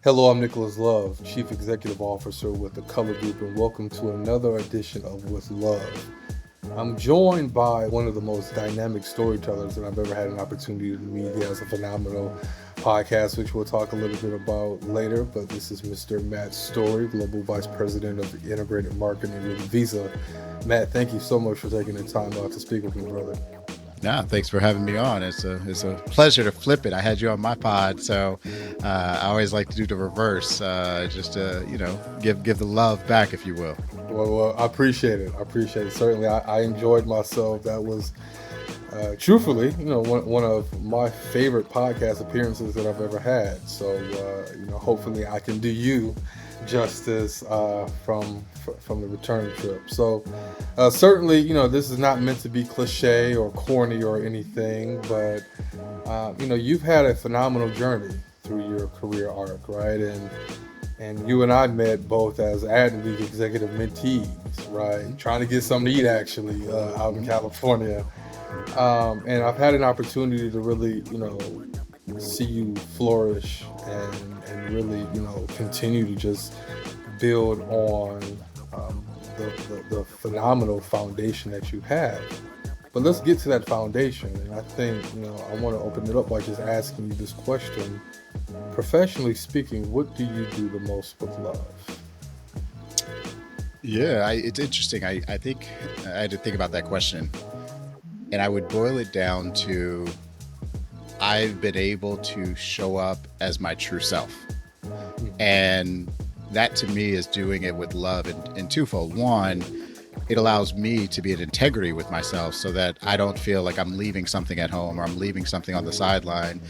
Hello, I'm Nicholas Love, Chief Executive Officer with the Color Group, and welcome to another edition of With Love. I'm joined by one of the most dynamic storytellers that I've ever had an opportunity to meet. He has a phenomenal podcast, which we'll talk a little bit about later. But this is Mr. Matt Story, Global Vice President of Integrated Marketing with Visa. Matt, thank you so much for taking the time out to speak with me, brother. Yeah, thanks for having me on. It's a pleasure to flip it. I had you on my pod, so I always like to do the reverse, just to give the love back, if you will. Well, I appreciate it. I appreciate it. Certainly, I enjoyed myself. That was truthfully, one of my favorite podcast appearances that I've ever had. So, hopefully, I can do you justice from the return trip. So, certainly, this is not meant to be cliche or corny or anything, but you've had a phenomenal journey through your career arc, right? And you and I met both as Adweek executive mentees, right? Trying to get something to eat actually out in California. And I've had an opportunity to really, see you flourish and really, continue to just build on the phenomenal foundation that you have. But let's get to that foundation. And I think, I want to open it up by just asking you this question. Professionally speaking, what do you do the most with love? Yeah, it's interesting. I think I had to think about that question, and I would boil it down to I've been able to show up as my true self. And that to me is doing it with love in twofold. One, it allows me to be in integrity with myself so that I don't feel like I'm leaving something at home or I'm leaving something on the sideline,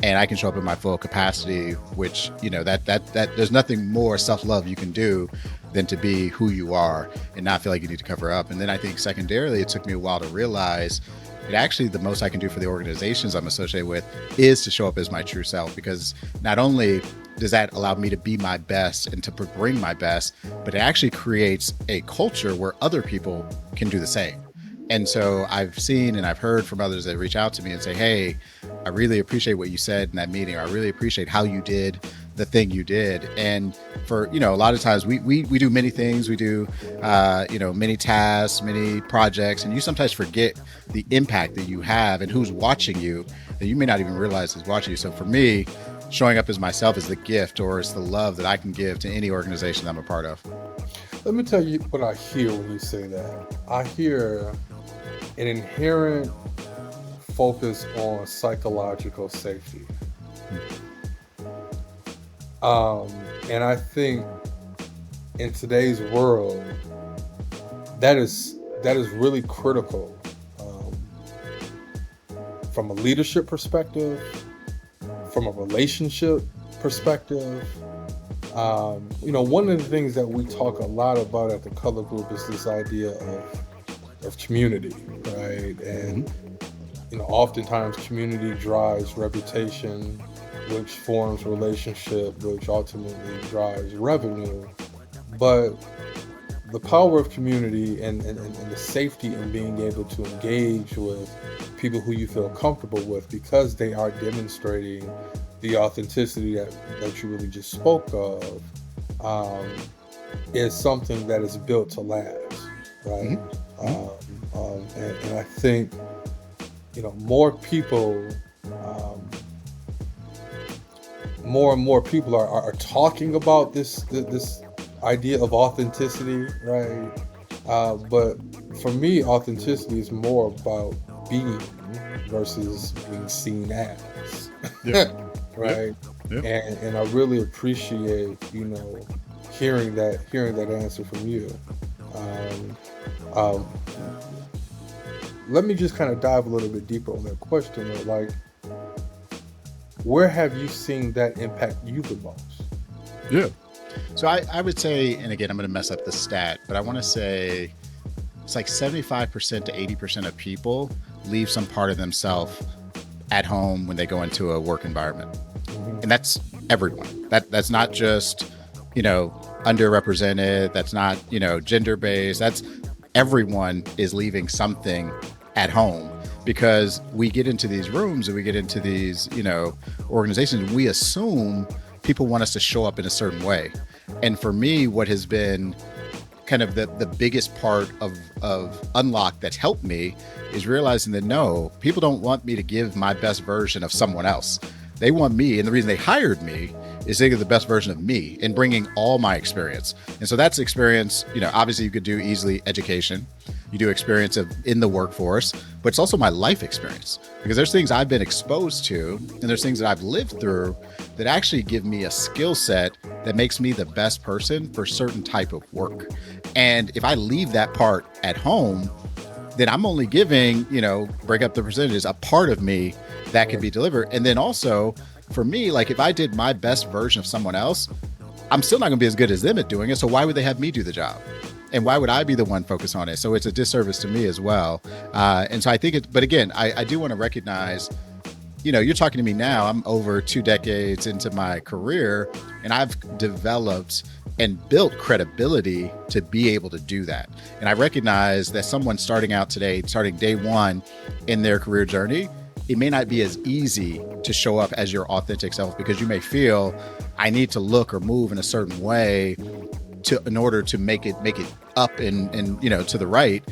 and I can show up in my full capacity, which, that there's nothing more self-love you can do than to be who you are and not feel like you need to cover up. And then I think secondarily, it took me a while to realize it actually the most I can do for the organizations I'm associated with is to show up as my true self, because not only does that allow me to be my best and to bring my best, but it actually creates a culture where other people can do the same. And so I've seen and I've heard from others that reach out to me and say, hey, I really appreciate what you said in that meeting. I really appreciate how you did the thing you did. And for, a lot of times we do many things. We do, many tasks, many projects, and you sometimes forget the impact that you have and who's watching you that you may not even realize is watching you. So for me, showing up as myself is the gift, or it's the love that I can give to any organization I'm a part of. Let me tell you what I hear when you say that. I hear an inherent focus on psychological safety. And I think in today's world, that is really critical from a leadership perspective, from a relationship perspective. One of the things that we talk a lot about at the Color Group is this idea of community, right? And oftentimes community drives reputation, which forms relationship, which ultimately drives revenue. But the power of community and the safety in being able to engage with people who you feel comfortable with, because they are demonstrating the authenticity that you really just spoke of, is something that is built to last, right? And I think more people, more and more people are talking about this idea of authenticity, right? But for me, authenticity is more about being versus being seen as. Yep. Right. Yep. And I really appreciate hearing that answer from you. Let me just kind of dive a little bit deeper on that question. Like, where have you seen that impact you the most? Yeah. So I would say, and again, I'm going to mess up the stat, but I want to say it's like 75% to 80% of people leave some part of themselves at home when they go into a work environment. And that's everyone. That's not just, underrepresented. That's not, gender-based. That's everyone is leaving something at home, because we get into these rooms and we get into these, organizations. We assume people want us to show up in a certain way. And for me, what has been kind of the biggest part of unlock that's helped me is realizing that no, people don't want me to give my best version of someone else. They want me, and the reason they hired me is they get the best version of me and bringing all my experience. And so that's experience, obviously you could do easily education. You do experience of in the workforce, but it's also my life experience, because there's things I've been exposed to and there's things that I've lived through that actually give me a skill set that makes me the best person for certain type of work. And if I leave that part at home, then I'm only giving, break up the percentages, a part of me that can be delivered. And then also for me, like if I did my best version of someone else, I'm still not gonna be as good as them at doing it. So why would they have me do the job? And why would I be the one focused on it? So it's a disservice to me as well. And so I think but again, I do want to recognize, you're talking to me now, I'm over 2 decades into my career, and I've developed and built credibility to be able to do that. And I recognize that someone starting out today, starting day one in their career journey, it may not be as easy to show up as your authentic self, because you may feel I need to look or move in a certain way in order to make it up and to the right.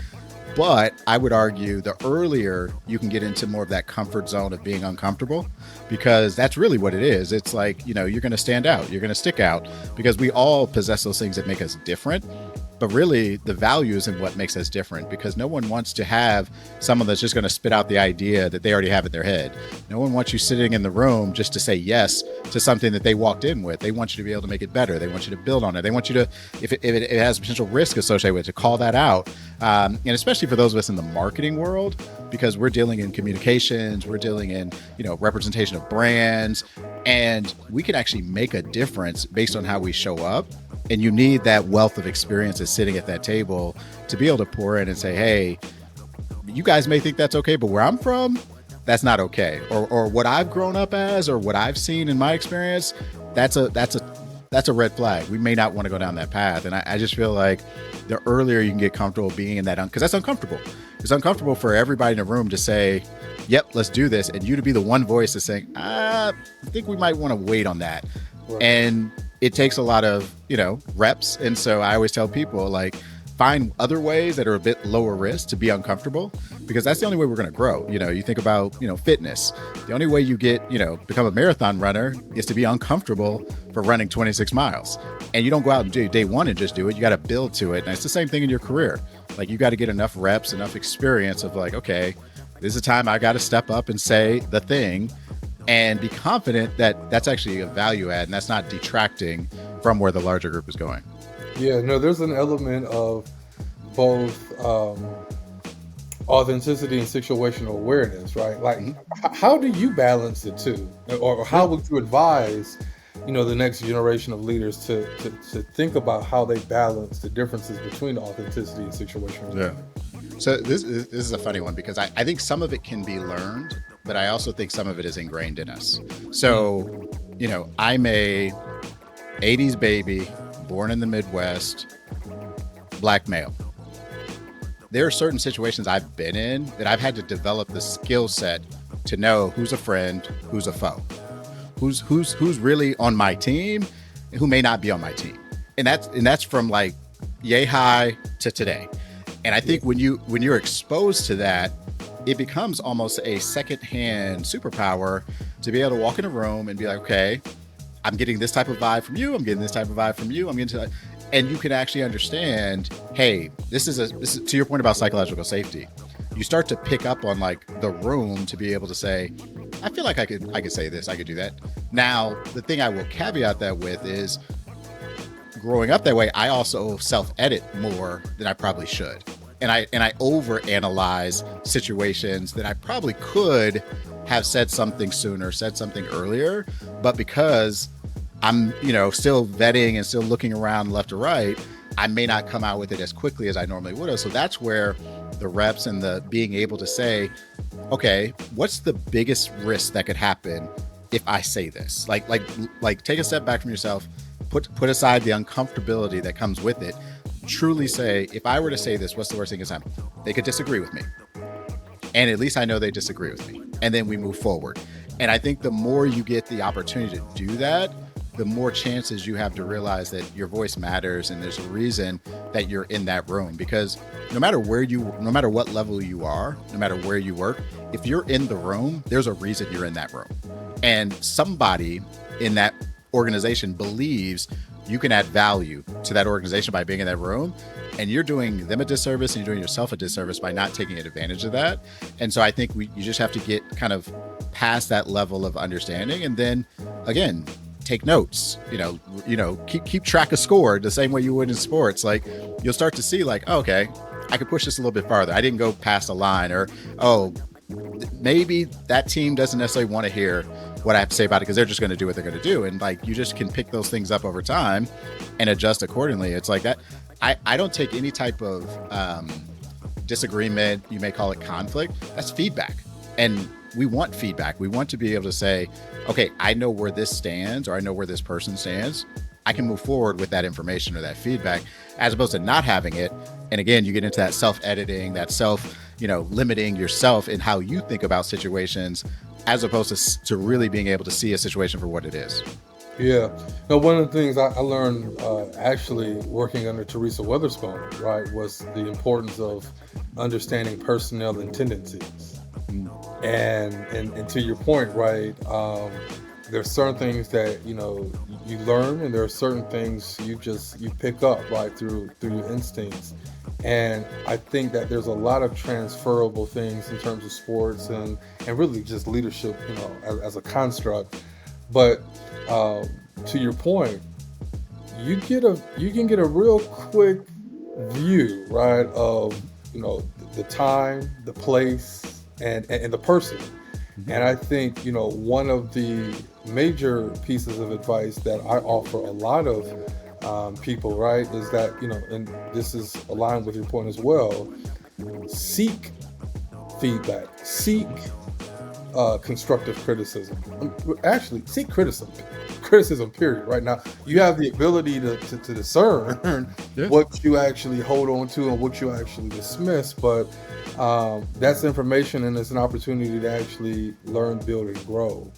But I would argue the earlier you can get into more of that comfort zone of being uncomfortable, because that's really what it is. It's like, you're going to stand out, you're going to stick out, because we all possess those things that make us different. But really the value is in what makes us different, because no one wants to have someone that's just going to spit out the idea that they already have in their head. No one wants you sitting in the room just to say yes to something that they walked in with. They want you to be able to make it better. They want you to build on it. They want you to, if it has potential risk associated with it, to call that out. And especially for those of us in the marketing world, because we're dealing in communications, we're dealing in, representation of brands, and we can actually make a difference based on how we show up. And you need that wealth of experiences sitting at that table to be able to pour in and say, hey, you guys may think that's okay, but where I'm from, that's not okay. Or what I've grown up as, or what I've seen in my experience, that's a red flag. We may not want to go down that path. And I just feel like the earlier you can get comfortable being in that, because that's uncomfortable. It's uncomfortable for everybody in the room to say, yep, let's do this. And you to be the one voice that's saying, I think we might want to wait on that. Right. And it takes a lot of, reps. And so I always tell people, like, find other ways that are a bit lower risk to be uncomfortable, because that's the only way we're going to grow. You think about, fitness. The only way you get, become a marathon runner is to be uncomfortable for running 26 miles. And you don't go out and do day one and just do it. You got to build to it. And it's the same thing in your career. Like, you got to get enough reps, enough experience of like, okay, this is a time I got to step up and say the thing and be confident that that's actually a value add and that's not detracting from where the larger group is going. Yeah, no, there's an element of both authenticity and situational awareness, right? Like, how do you balance the two? Or how would you advise, the next generation of leaders to think about how they balance the differences between authenticity and situational awareness? So this is a funny one, because I think some of it can be learned, but I also think some of it is ingrained in us. So, I'm a 80s baby, born in the Midwest, Black male. There are certain situations I've been in that I've had to develop the skill set to know who's a friend, who's a foe, who's really on my team, and who may not be on my team. And that's from like yay high to today. And I think when you're exposed to that, it becomes almost a secondhand superpower to be able to walk in a room and be like, okay, I'm getting this type of vibe from you. I'm getting this type of vibe from you. And you can actually understand, hey, this is to your point about psychological safety. You start to pick up on like the room to be able to say, I feel like I could say this, I could do that. Now, the thing I will caveat that with is, growing up that way, I also self-edit more than I probably should. And I overanalyze situations that I probably could have said something sooner, said something earlier, but because I'm, still vetting and still looking around left or right, I may not come out with it as quickly as I normally would have. So that's where the reps and the being able to say, okay, what's the biggest risk that could happen if I say this? Like take a step back from yourself, put aside the uncomfortability that comes with it. Truly say, if I were to say this, what's the worst thing that's happen? They could disagree with me. And at least I know they disagree with me. And then we move forward. And I think the more you get the opportunity to do that, the more chances you have to realize that your voice matters and there's a reason that you're in that room. Because no matter what level you are, no matter where you work, if you're in the room, there's a reason you're in that room. And somebody in that organization believes you can add value to that organization by being in that room, and you're doing them a disservice and you're doing yourself a disservice by not taking advantage of that. And so I think you just have to get kind of past that level of understanding, and then again, take notes, keep track of score the same way you would in sports. Like, you'll start to see like, oh, okay, I could push this a little bit farther. I didn't go past a line, or, oh, maybe that team doesn't necessarily want to hear what I have to say about it because they're just going to do what they're going to do. And like, you just can pick those things up over time and adjust accordingly. It's like that. I don't take any type of disagreement, you may call it conflict. That's feedback. And we want feedback. We want to be able to say, okay, I know where this stands, or I know where this person stands. I can move forward with that information or that feedback, as opposed to not having it. And again, you get into that self-editing, that limiting yourself in how you think about situations, as opposed to really being able to see a situation for what it is. Yeah. Now, one of the things I learned actually working under Teresa Witherspoon, right, was the importance of understanding personnel and tendencies. And to your point, right, there's certain things that, you learn, and there are certain things you pick up, right, through your instincts. And I think that there's a lot of transferable things in terms of sports and really just leadership, as a construct. But to your point, you can get a real quick view, right, of the time, the place, and the person. And I think one of the major pieces of advice that I offer a lot of people, right, is that and this is aligned with your point as well. Seek feedback. Seek constructive criticism. Actually, seek criticism, period. Right now, you have the ability to discern what you actually hold on to and what you actually dismiss, but that's information, and it's an opportunity to actually learn, build, and grow.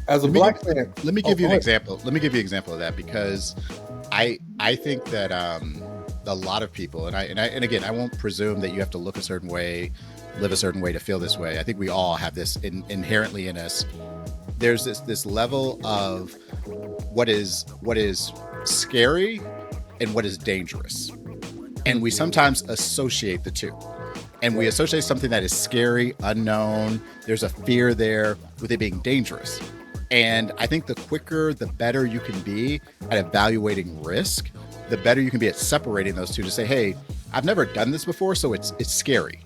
As a black man, let me give you an example. Let me give you an example of that, because I think that a lot of people, and again, I won't presume that you have to look a certain way, live a certain way to feel this way. I think we all have this inherently in us. There's this level of what is scary and what is dangerous, and we sometimes associate the two. And we associate something that is scary, unknown, there's a fear there, with it being dangerous. And I think the quicker, the better you can be at evaluating risk, the better you can be at separating those two to say, hey, I've never done this before, so it's scary.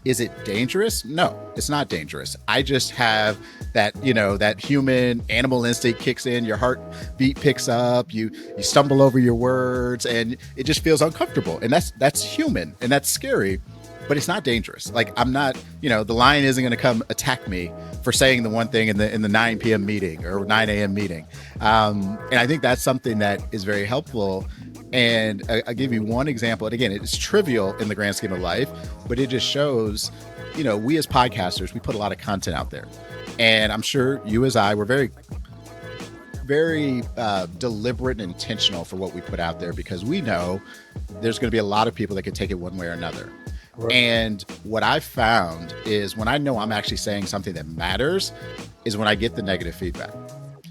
Is it dangerous? No, it's not dangerous. I just have that, that human animal instinct kicks in, your heartbeat picks up, you stumble over your words, and it just feels uncomfortable. And that's human, and that's scary. But it's not dangerous. Like, I'm not, the lion isn't going to come attack me for saying the one thing in the 9 p.m. meeting or 9 a.m. meeting. And I think that's something that is very helpful. And I'll give you one example. And again, it's trivial in the grand scheme of life, but it just shows, we as podcasters, we put a lot of content out there. And I'm sure you as I, we're very, very deliberate and intentional for what we put out there, because we know there's going to be a lot of people that could take it one way or another. Right. And what I've found is when I know I'm actually saying something that matters is when I get the negative feedback.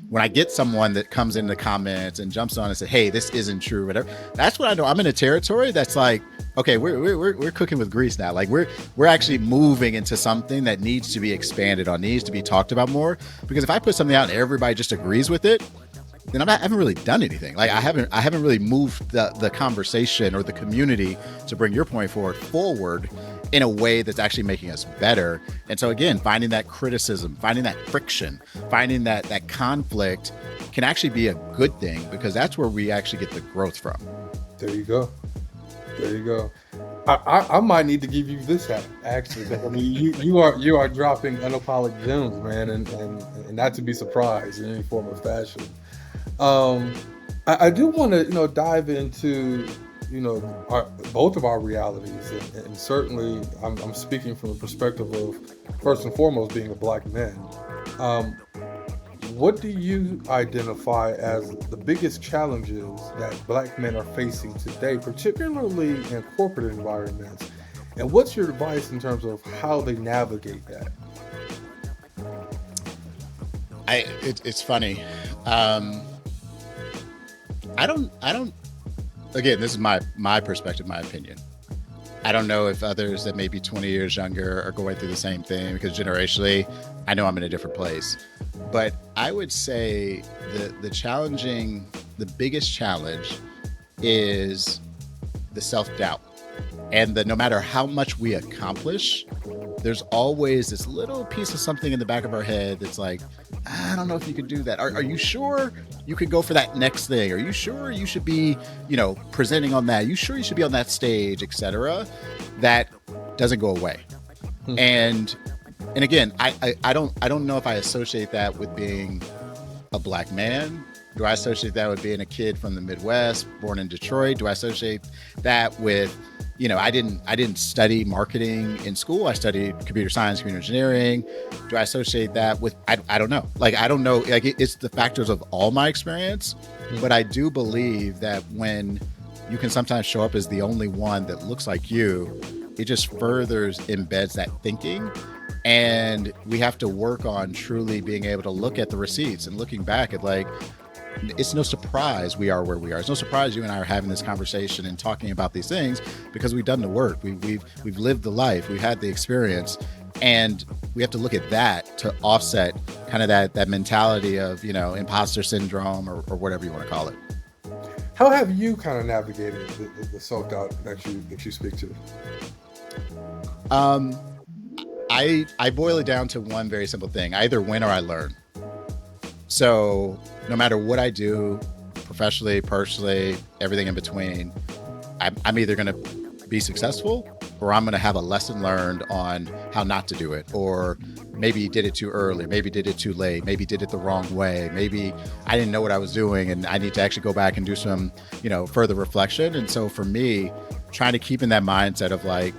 When I get someone that comes in the comments and jumps on and says, hey, this isn't true, whatever, that's when I know I'm in a territory that's like, okay, we're cooking with grease now. Like, we're actually moving into something that needs to be expanded on, needs to be talked about more. Because if I put something out and everybody just agrees with it, then I haven't really done anything. Like, I haven't really moved the conversation or the community, to bring your point forward in a way that's actually making us better. And so again, finding that criticism, finding that friction, finding that conflict can actually be a good thing, because that's where we actually get the growth from. There you go. I might need to give you this hat, actually. I mean, you are dropping unapologetic gems, man, and not to be surprised in any form or fashion. I do want to dive into both of our realities, and certainly I'm speaking from the perspective of, first and foremost, being a black man. what do you identify as the biggest challenges that Black men are facing today, particularly in corporate environments? And what's your advice in terms of how they navigate that? It's funny. Um, I don't. Again, this is my perspective, my opinion. I don't know if others that may be 20 years younger are going through the same thing, because generationally, I know I'm in a different place. But I would say the biggest challenge is the self-doubt. And that no matter how much we accomplish, there's always this little piece of something in the back of our head that's like, I don't know if you could do that. Are you sure you could go for that next thing? Are you sure you should be, presenting on that? Are you sure you should be on that stage, etc.? That doesn't go away. And again, I don't know if I associate that with being a Black man. Do I associate that with being a kid from the Midwest, born in Detroit? Do I associate that with, I didn't study marketing in school. I studied computer science, computer engineering. Do I associate that with, I don't know. Like, I don't know. Like, it's the factors of all my experience. But I do believe that when you can sometimes show up as the only one that looks like you, it just furthers embeds that thinking. And we have to work on truly being able to look at the receipts and looking back at, like, it's no surprise we are where we are. It's no surprise you and I are having this conversation and talking about these things, because we've done the work. We've lived the life. We've had the experience, and we have to look at that to offset kind of that mentality of, imposter syndrome or whatever you want to call it. How have you kind of navigated the self doubt that you speak to? Um, I boil it down to one very simple thing. I either win or I learn. So no matter what I do, professionally, personally, everything in between, I'm either going to be successful, or I'm going to have a lesson learned on how not to do it. Or maybe did it too early, maybe did it too late, maybe did it the wrong way, maybe I didn't know what I was doing and I need to actually go back and do some, further reflection. And so for me, trying to keep in that mindset of, like,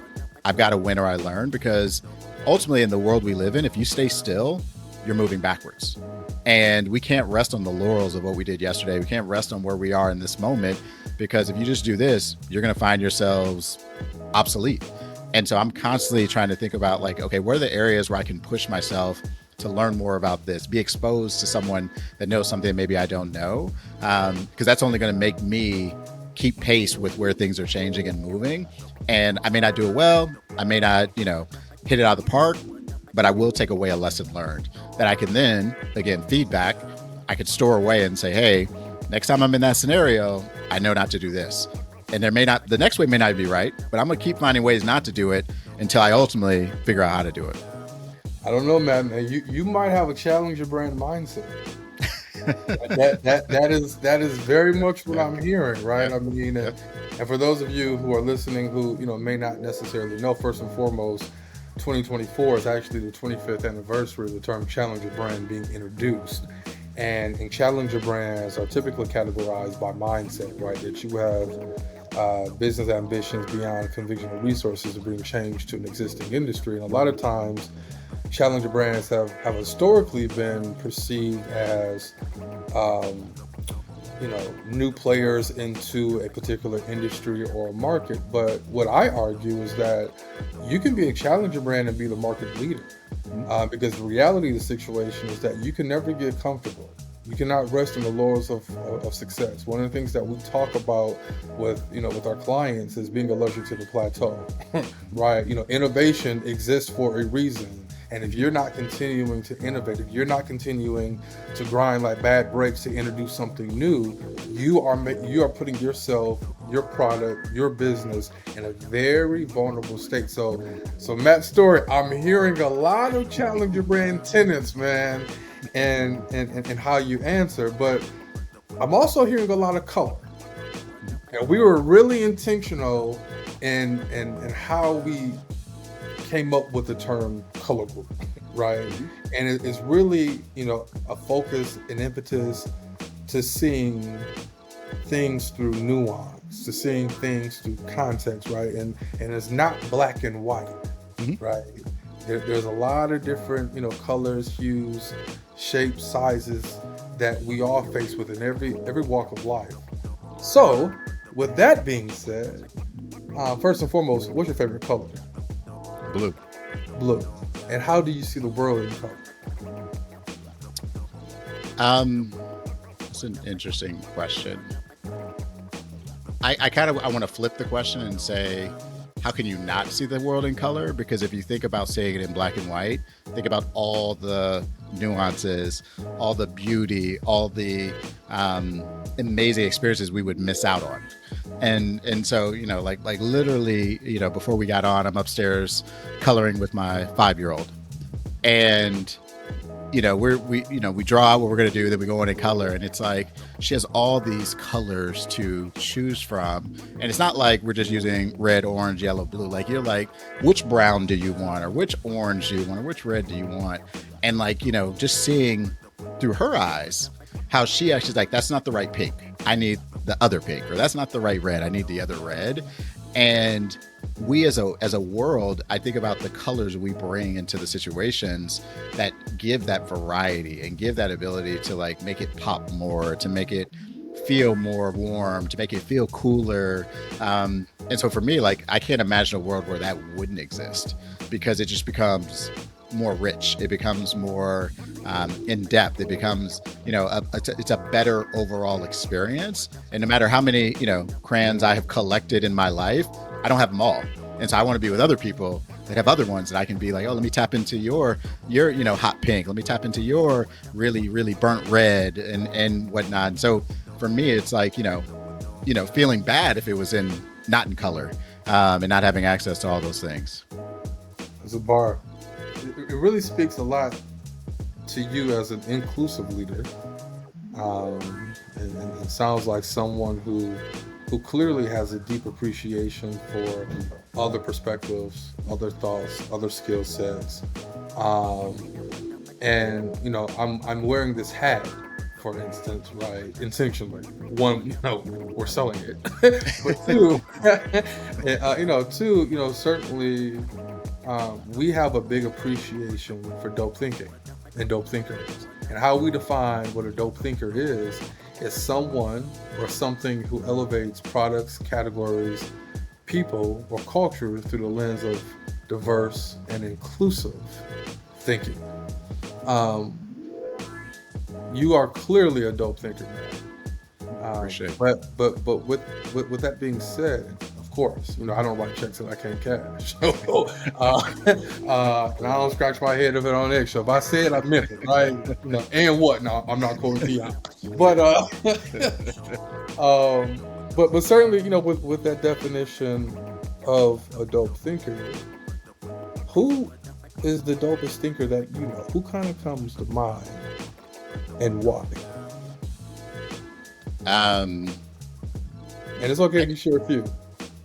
I've got to win or I learn, because ultimately in the world we live in, if you stay still, you're moving backwards. And we can't rest on the laurels of what we did yesterday. We can't rest on where we are in this moment, because if you just do this, you're going to find yourselves obsolete. And so I'm constantly trying to think about, like, okay, what are the areas where I can push myself to learn more about this, be exposed to someone that knows something maybe I don't know, because that's only going to make me keep pace with where things are changing and moving. And I may not do it well. I may not, hit it out of the park, but I will take away a lesson learned that I can then, again, feedback. I could store away and say, hey, next time I'm in that scenario, I know not to do this. And the next way may not be right, but I'm going to keep finding ways not to do it until I ultimately figure out how to do it. I don't know, man. You might have a challenger brand mindset. that is very much what I'm hearing, right? I mean, and for those of you who are listening who may not necessarily know, first and foremost, 2024 is actually the 25th anniversary of the term challenger brand being introduced. And challenger brands are typically categorized by mindset, right? That you have business ambitions beyond conventional resources to bring change to an existing industry. And a lot of times, challenger brands have historically been perceived as new players into a particular industry or a market. But what I argue is that you can be a challenger brand and be the market leader, because the reality of the situation is that you can never get comfortable. You cannot rest on the laurels of success. One of the things that we talk about with our clients is being allergic to the plateau, right? Innovation exists for a reason. And if you're not continuing to innovate, if you're not continuing to grind like bad brakes to introduce something new, you are putting yourself, your product, your business in a very vulnerable state. So Matt Story, I'm hearing a lot of challenger brand tenets, man, and how you answer, but I'm also hearing a lot of color. And we were really intentional in how we came up with the term color group, right? And it is really, a focus, an impetus to seeing things through nuance, to seeing things through context, right? And it's not black and white, right? There's a lot of different, colors, hues, shapes, sizes that we all face within every walk of life. So, with that being said, first and foremost, what's your favorite color? Blue. Blue. And how do you see the world in color? That's an interesting question. I want to flip the question and say, how can you not see the world in color? Because if you think about seeing it in black and white, think about all the nuances, all the beauty, all the amazing experiences we would miss out on. And so, like literally, before we got on, I'm upstairs coloring with my 5-year-old, and we draw out what we're going to do, then we go in and color, and it's like she has all these colors to choose from, and it's not like we're just using red, orange, yellow, blue. Like, you're like, which brown do you want, or which orange do you want, or which red do you want? And just seeing through her eyes how she actually is like, that's not the right pink, I need the other pink, or that's not the right red, I need the other red. And we as a world, I think about the colors we bring into the situations that give that variety and give that ability to make it pop more, to make it feel more warm, to make it feel cooler. And so for me, I can't imagine a world where that wouldn't exist, because it just becomes more rich. It becomes more in depth. It becomes, it's a better overall experience. And no matter how many, crayons I have collected in my life, I don't have them all. And so I want to be with other people that have other ones that I can be like, oh, let me tap into your hot pink. Let me tap into your really, really burnt red and whatnot. And so for me, it's feeling bad if it was not in color, and not having access to all those things. As a bar, it really speaks a lot to you as an inclusive leader, and it sounds like someone who clearly has a deep appreciation for other perspectives, other thoughts, other skill sets. And I'm wearing this hat, for instance, right? Intentionally. One, we're selling it, but two, certainly, we have a big appreciation for dope thinking and dope thinkers. And how we define what a dope thinker is someone or something who elevates products, categories, people, or culture through the lens of diverse and inclusive thinking. You are clearly a dope thinker, man. Appreciate it. But with that being said, of course, I don't write checks that I can't cash. So, and I don't scratch my head if it on eggshell. If I said, I meant it, right? And what? No, I'm not quoting you out. But but certainly, with that definition of a dope thinker, who is the dopest thinker that you know? Who kind of comes to mind, and why? And it's okay if you share a few.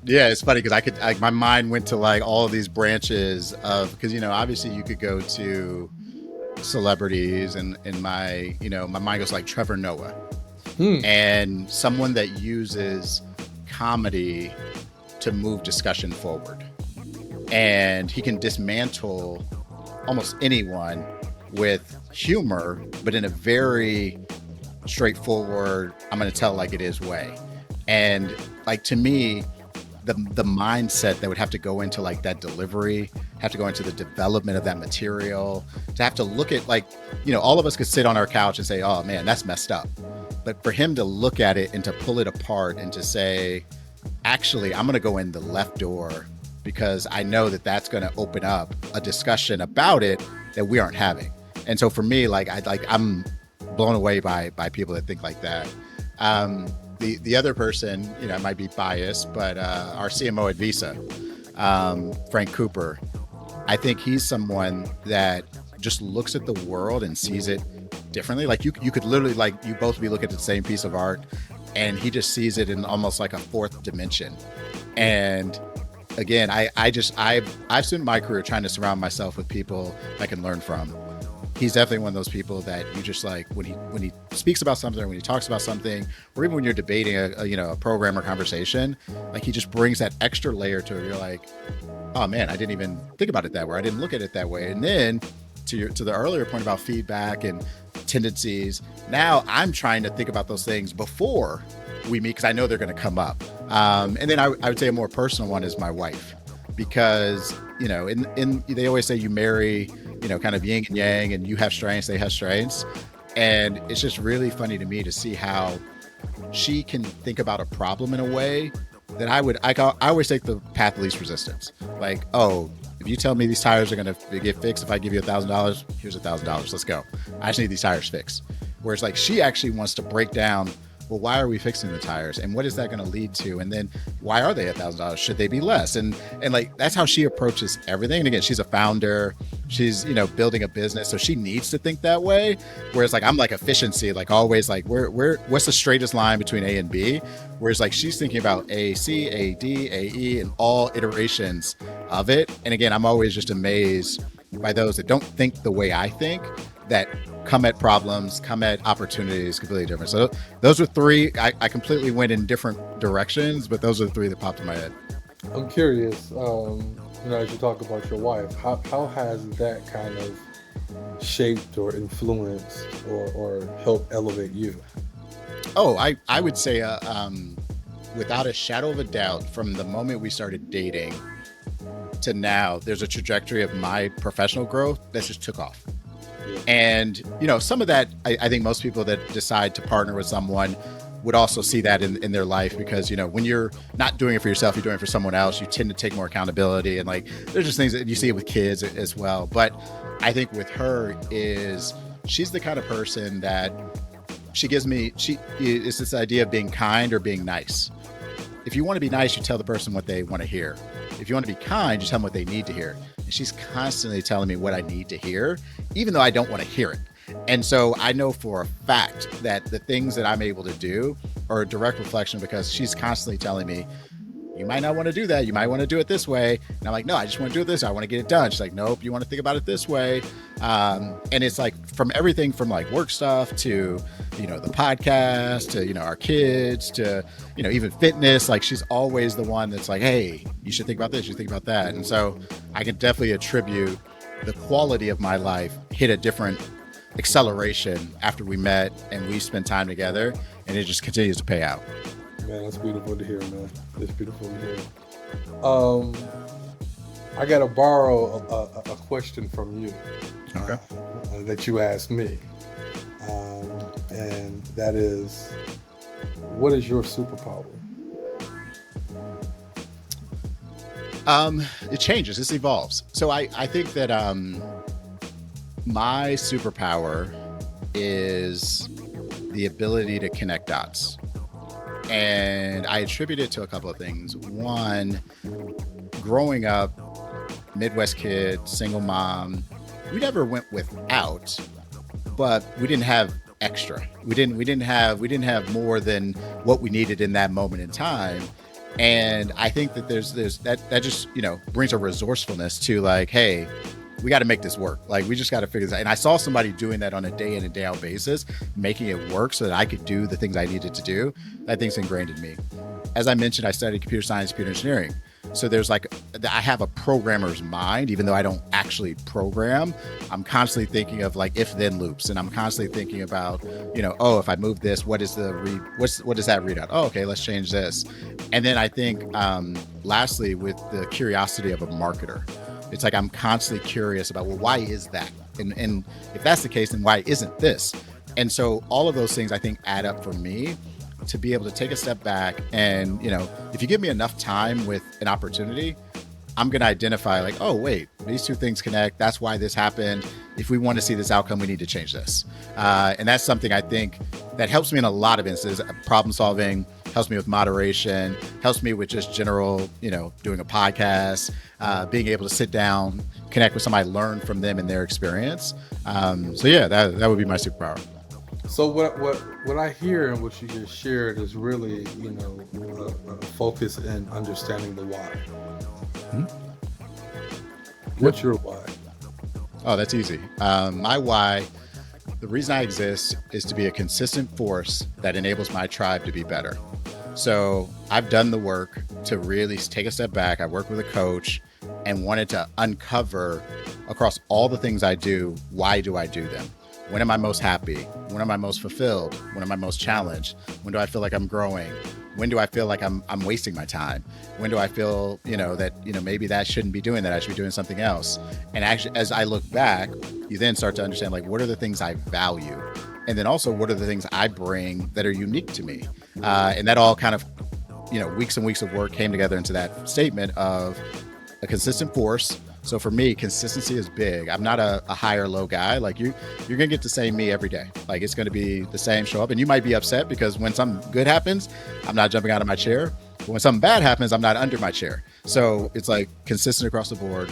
Yeah, it's funny because my mind went to all of these branches of, because obviously you could go to celebrities, and my mind goes Trevor Noah, and someone that uses comedy to move discussion forward, and he can dismantle almost anyone with humor, but in a very straightforward, I'm going to tell like it is way. And to me, the mindset that would have to go into that delivery, have to go into the development of that material, to have to look at all of us could sit on our couch and say, oh man, that's messed up. But for him to look at it and to pull it apart and to say, actually, I'm going to go in the left door because I know that that's going to open up a discussion about it that we aren't having. And so for me, I'm blown away by people that think like that. The other person, I might be biased, but our CMO at Visa, Frank Cooper, I think he's someone that just looks at the world and sees it differently. You could literally you both be looking at the same piece of art, and he just sees it in almost a fourth dimension. And again, I've spent my career trying to surround myself with people I can learn from he's definitely one of those people that you just like when he speaks about something, or when he talks about something, or even when you're debating a program or conversation, like he just brings that extra layer to it. You're like, oh man, I didn't even think about it that way. I didn't look at it that way. And then to the earlier point about feedback and tendencies, now I'm trying to think about those things before we meet, because I know they're going to come up. And then I would say a more personal one is my wife, because in they always say you marry kind of yin and yang, and you have strengths, they have strengths, and it's just really funny to me to see how she can think about a problem in a way that I always take the path of least resistance. Like, oh, if you tell me these tires are going to get fixed, if I give you $1,000, here's $1,000. Let's go. I just need these tires fixed. Whereas like she actually wants to break down, well, why are we fixing the tires, and what is that going to lead to, and then why are they $1,000? Should they be less? And like that's how she approaches everything. And again, she's a founder. She's building a business, so she needs to think that way. Whereas like I'm like efficiency, like always like what's the straightest line between A and B? Whereas like she's thinking about A, C, A, D, A, E, and all iterations of it. And again, I'm always just amazed by those that don't think the way I think, that come at problems, come at opportunities completely different. So those are three. I completely went in different directions, but those are the three that popped in my head. I'm curious, as you talk about your wife, how has that kind of shaped or influenced or helped elevate you? Oh, I would say, without a shadow of a doubt, from the moment we started dating to now, there's a trajectory of my professional growth that just took off. And, some of that, I think most people that decide to partner with someone would also see that in their life, because, when you're not doing it for yourself, you're doing it for someone else, you tend to take more accountability. And like, there's just things that you see it with kids as well. But I think with her is she's the kind of person that it's this idea of being kind or being nice. If you want to be nice, you tell the person what they want to hear. If you want to be kind, you tell them what they need to hear. And she's constantly telling me what I need to hear, even though I don't want to hear it. And so I know for a fact that the things that I'm able to do are a direct reflection, because she's constantly telling me, you might not want to do that. You might want to do it this way. And I'm like, no, I just want to do it this way. I want to get it done. She's like, nope, you want to think about it this way. And it's like from everything from like work stuff to, the podcast to, our kids to, even fitness. Like she's always the one that's like, hey, you should think about this. You should think about that. And so I can definitely attribute the quality of my life hit a different acceleration after we met and we spent time together, and it just continues to pay out. Man, that's beautiful to hear, man. That's beautiful to hear. I got to borrow a question from you. Okay. That you asked me. And that is, what is your superpower? It changes. This evolves. So I think that my superpower is the ability to connect dots. And I attribute it to a couple of things. One, growing up, Midwest kid, single mom, we never went without, but we didn't have extra. We didn't have more than what we needed in that moment in time. And I think that there's that just, brings a resourcefulness to like, hey, we got to make this work. Like, we just got to figure this out. And I saw somebody doing that on a day in and day out basis, making it work so that I could do the things I needed to do. That thing's ingrained in me. As I mentioned, I studied computer science, computer engineering. So there's like, I have a programmer's mind, even though I don't actually program. I'm constantly thinking of like if then loops. And I'm constantly thinking about, oh, if I move this, what does that read out? Oh, okay, let's change this. And then I think, lastly, with the curiosity of a marketer, it's like I'm constantly curious about, well, why is that? And if that's the case, then why isn't this? And so all of those things I think add up for me to be able to take a step back. And, if you give me enough time with an opportunity, I'm going to identify like, oh, wait, these two things connect. That's why this happened. If we want to see this outcome, we need to change this. And that's something I think that helps me in a lot of instances. Problem solving, helps me with moderation, helps me with just general, doing a podcast, being able to sit down, connect with somebody, learn from them and their experience. So yeah, that would be my superpower. So what I hear and what you just shared is really, a focus in understanding the why. Hmm? What's your why? Oh, that's easy. My why, the reason I exist is to be a consistent force that enables my tribe to be better. So I've done the work to really take a step back. I work with a coach and wanted to uncover across all the things I do, why do I do them? When am I most happy? When am I most fulfilled? When am I most challenged? When do I feel like I'm growing? When do I feel like I'm wasting my time? When do I feel, that, maybe that shouldn't be doing that. I should be doing something else. And actually, as I look back, you then start to understand, like, what are the things I value? And then also, what are the things I bring that are unique to me? And that all kind of, weeks and weeks of work came together into that statement of a consistent force. So for me, consistency is big. I'm not a high or low guy. Like you're gonna get the same me every day. Like it's gonna be the same show up. And you might be upset because when something good happens, I'm not jumping out of my chair. But when something bad happens, I'm not under my chair. So it's like consistent across the board.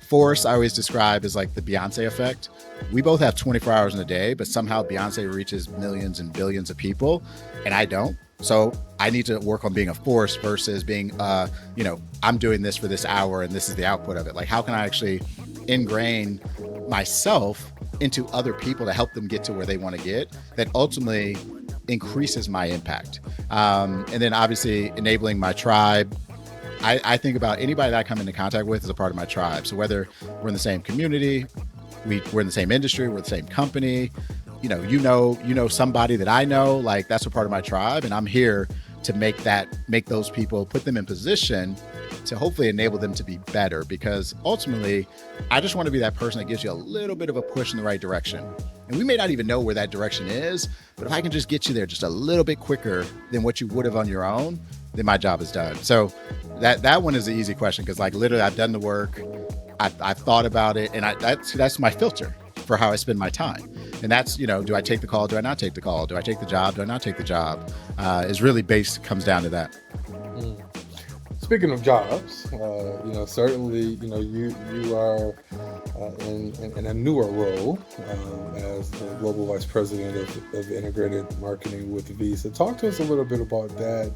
Force I always describe as like the Beyonce effect. We both have 24 hours in a day, but somehow Beyonce reaches millions and billions of people and I don't. So I need to work on being a force versus being, I'm doing this for this hour and this is the output of it. Like, how can I actually ingrain myself into other people to help them get to where they want to get that ultimately increases my impact? And then obviously enabling my tribe. I think about anybody that I come into contact with as a part of my tribe. So whether we're in the same community, we're in the same industry, we're the same company, you know somebody that I know, like that's a part of my tribe. And I'm here to make those people, put them in position to hopefully enable them to be better, because ultimately I just want to be that person that gives you a little bit of a push in the right direction. And we may not even know where that direction is, but if I can just get you there just a little bit quicker than what you would have on your own, then my job is done. So that one is the easy question, because like literally I've done the work, I've thought about it, and that's my filter for how I spend my time. And that's, do I take the call? Do I not take the call? Do I take the job? Do I not take the job? Is really comes down to that. Speaking of jobs, certainly, you are in a newer role as the Global Vice President of Integrated Marketing with Visa. Talk to us a little bit about that.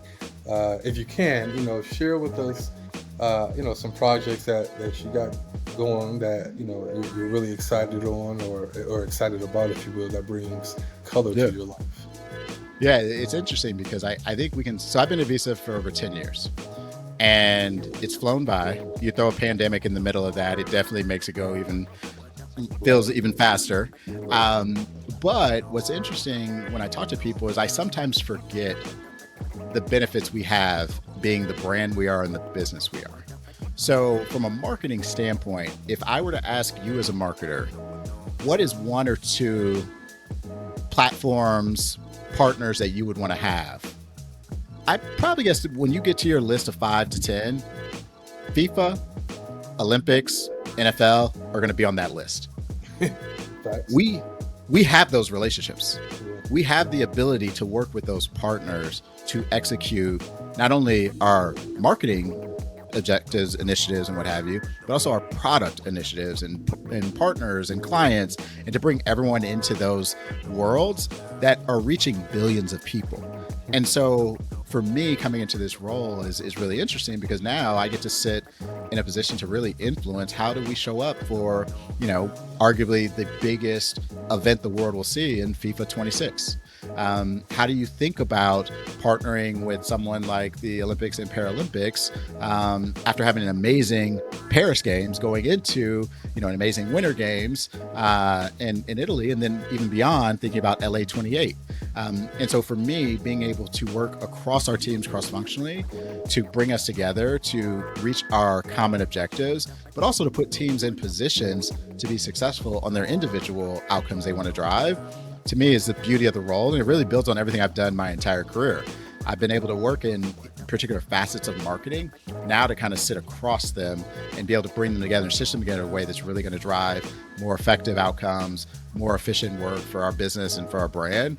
If you can, share with us, some projects that you got going that, you're really excited on or excited about, if you will, that brings color to your life. Yeah, it's interesting because I think so I've been at Visa for over 10 years. And it's flown by. You throw a pandemic in the middle of that, it definitely makes it feels even faster. But what's interesting when I talk to people is I sometimes forget the benefits we have being the brand we are and the business we are. So from a marketing standpoint, if I were to ask you as a marketer, what is one or two platforms, partners that you would want to have? I probably guess when you get to your list of 5 to 10, FIFA, Olympics, NFL are going to be on that list. We have those relationships. We have the ability to work with those partners to execute not only our marketing objectives, initiatives, and what have you, but also our product initiatives and partners and clients, and to bring everyone into those worlds that are reaching billions of people. And so for me, coming into this role is really interesting, because now I get to sit in a position to really influence how do we show up for, arguably the biggest event the world will see in FIFA 26. How do you think about partnering with someone like the Olympics and Paralympics after having an amazing Paris Games, going into an amazing Winter Games in Italy, and then even beyond, thinking about LA 28. And so for me, being able to work across our teams cross-functionally to bring us together to reach our common objectives, but also to put teams in positions to be successful on their individual outcomes they want to drive, to me is the beauty of the role. And it really builds on everything I've done my entire career. I've been able to work in particular facets of marketing now to kind of sit across them and be able to bring them together and stitch them together in a way that's really going to drive more effective outcomes, more efficient work for our business and for our brand.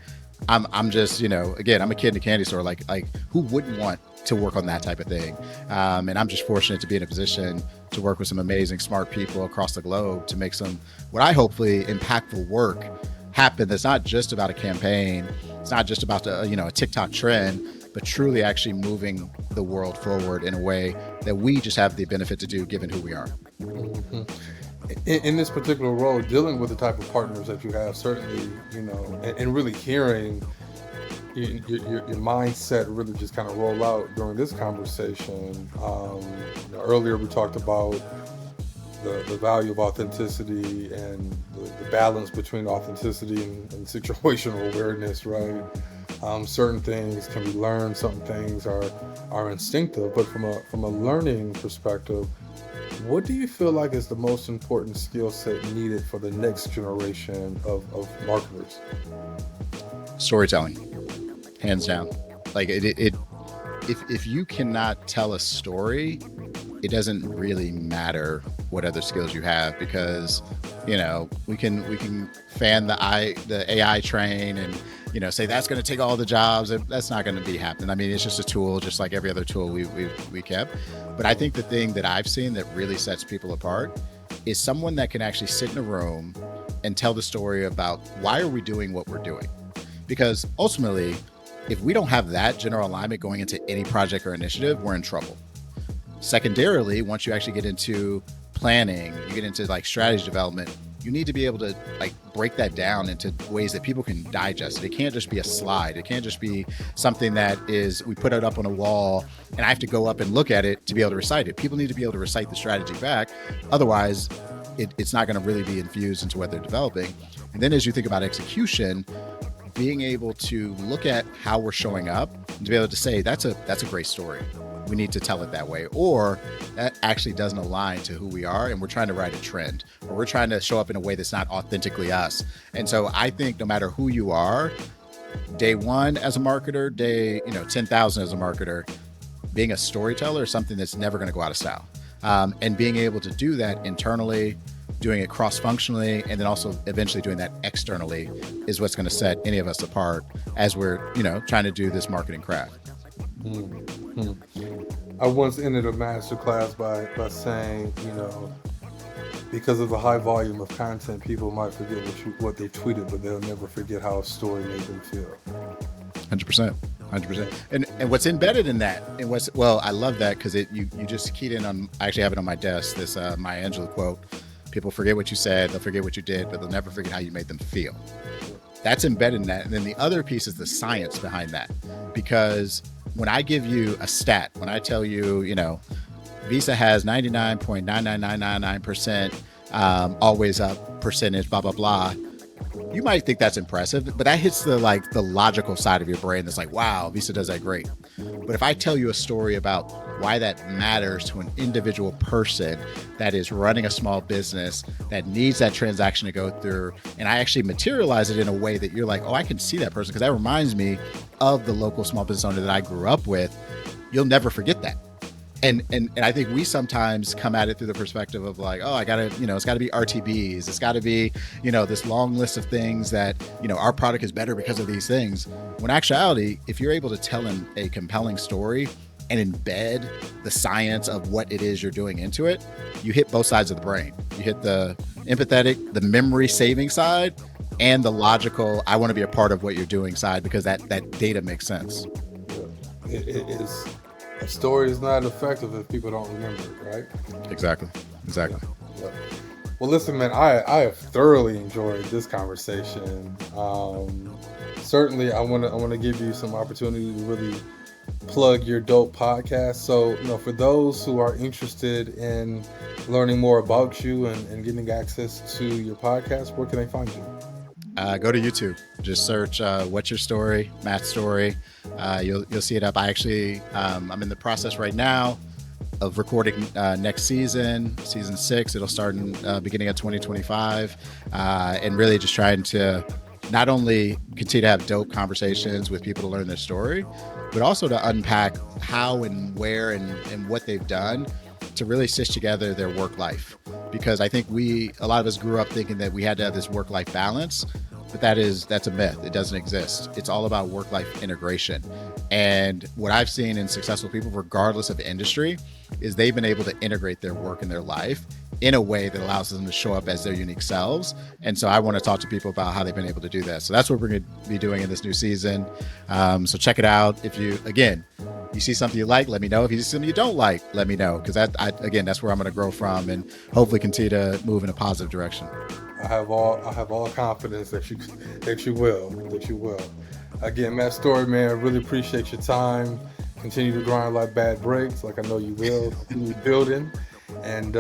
I'm just, again, I'm a kid in a candy store. Like who wouldn't want to work on that type of thing? And I'm just fortunate to be in a position to work with some amazing, smart people across the globe to make some, what I hopefully impactful work happen. That's not just about a campaign. It's not just about a TikTok trend, but truly actually moving the world forward in a way that we just have the benefit to do given who we are. Mm-hmm. in this particular role, dealing with the type of partners that you have, certainly, and really hearing your mindset really just kind of roll out during this conversation. Earlier we talked about the value of authenticity and the balance between authenticity and situational awareness, right? Certain things can be learned, some things are instinctive, but from a learning perspective, what do you feel like is the most important skill set needed for the next generation of marketers? Storytelling, hands down. Like if you cannot tell a story, it doesn't really matter what other skills you have, because we can fan the AI train and say that's going to take all the jobs. That's not going to be happening. I mean, it's just a tool, just like every other tool we kept. But I think the thing that I've seen that really sets people apart is someone that can actually sit in a room and tell the story about why are we doing what we're doing. Because ultimately, if we don't have that general alignment going into any project or initiative, we're in trouble. Secondarily, once you actually get into planning, you get into like strategy development, you need to be able to like break that down into ways that people can digest it. It can't just be a slide. It can't just be something that is, we put it up on a wall and I have to go up and look at it to be able to recite it. People need to be able to recite the strategy back. Otherwise, it's not going to really be infused into what they're developing. And then as you think about execution, being able to look at how we're showing up and to be able to say, that's a great story. We need to tell it that way, or that actually doesn't align to who we are and we're trying to write a trend, or we're trying to show up in a way that's not authentically us. And so I think no matter who you are, day one as a marketer, day 10,000 as a marketer, being a storyteller is something that's never going to go out of style. And being able to do that internally, doing it cross-functionally, and then also eventually doing that externally is what's going to set any of us apart as we're trying to do this marketing craft. Mm-hmm. I once ended a master class by saying, because of the high volume of content, people might forget what they tweeted, but they'll never forget how a story made them feel. 100%. And what's embedded in that, and I love that because you just keyed in on, I actually have it on my desk, this Maya Angelou quote: people forget what you said, they'll forget what you did, but they'll never forget how you made them feel. That's embedded in that. And then the other piece is the science behind that. Because when I give you a stat, when I tell you, Visa has 99.99999% always up percentage, blah, blah, blah, you might think that's impressive, but that hits the logical side of your brain that's like, wow, Visa does that great. But if I tell you a story about why that matters to an individual person that is running a small business that needs that transaction to go through, and I actually materialize it in a way that you're like, oh, I can see that person because that reminds me of the local small business owner that I grew up with, you'll never forget that. And I think we sometimes come at it through the perspective of like, oh, I gotta, it's gotta be RTBs. It's gotta be, this long list of things that, our product is better because of these things. When in actuality, if you're able to tell a compelling story and embed the science of what it is you're doing into it, you hit both sides of the brain. You hit the empathetic, the memory saving side, and the logical, I want to be a part of what you're doing side, because that data makes sense. It is. A story is not effective if people don't remember it, right? Exactly. Yeah. Well, listen, man, I have thoroughly enjoyed this conversation. Certainly, I want to give you some opportunity to really plug your dope podcast. So, for those who are interested in learning more about you and getting access to your podcast, where can they find you? Go to YouTube. Just search "What's Your Story?" Matt's story. You'll see it up. I actually I'm in the process right now of recording next season 6. It'll start in beginning of 2025, and really just trying to not only continue to have dope conversations with people to learn their story, but also to unpack how and where and what they've done to really stitch together their work life. Because I think a lot of us grew up thinking that we had to have this work-life balance, but that's a myth. It doesn't exist. It's all about work-life integration. And what I've seen in successful people, regardless of industry, is they've been able to integrate their work and their life in a way that allows them to show up as their unique selves. And so I want to talk to people about how they've been able to do that. So that's what we're going to be doing in this new season. So check it out. If you, again, You see something you like, let me know. If you see something you don't like, let me know. Because again, that's where I'm going to grow from and hopefully continue to move in a positive direction. I have all confidence that you will. Again, Matt Story, man, I really appreciate your time. Continue to grind like bad breaks, like I know you will. Continue building, and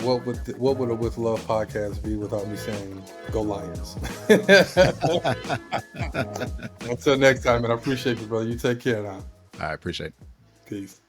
what would a With Love podcast be without me saying "Go Lions"? Until next time, man. I appreciate you, brother. You take care now. I appreciate it. Peace.